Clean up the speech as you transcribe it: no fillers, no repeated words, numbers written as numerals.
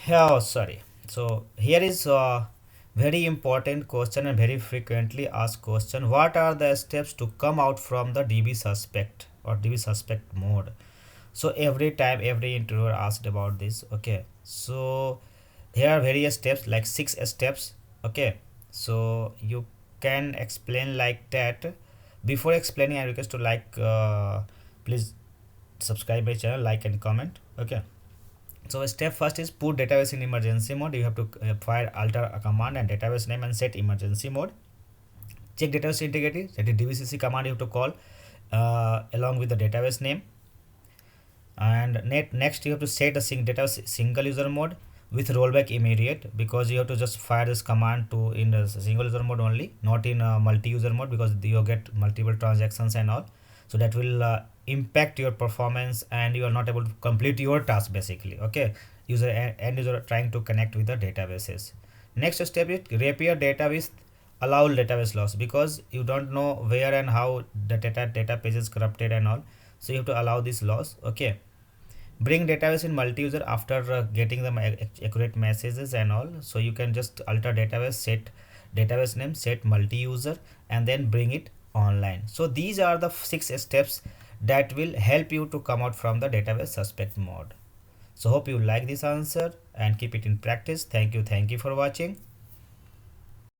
Oh, sorry. So here is a very important question and very frequently asked question. What are the steps to come out from the DB suspect or DB suspect mode? So every time every interviewer asked about this. Okay. So here are various steps like six steps. Okay. So you can explain like that. Before explaining, I request to please subscribe my channel, like and comment. Okay. So step first is put database in emergency mode. You have to fire alter a command and database name and set emergency mode. Check database integrity. That is dvcc command you have to call along with the database name. And next you have to set a database single user mode with rollback immediate, because you have to just fire this command to in the single user mode only, not in multi-user mode, because you get multiple transactions and all. So that will impact your performance and you are not able to complete your task basically. Okay, end user trying to connect with the databases. Next step is repair data with allow database loss, because you don't know where and how the data page is corrupted and all, so you have to allow this loss. Okay, bring database in multi-user after getting the accurate messages and all, so you can just alter database, set database name, set multi-user, and then bring it online. So these are the six steps that will help you to come out from the database suspect mode. So hope you like this answer and keep it in practice. Thank you for watching.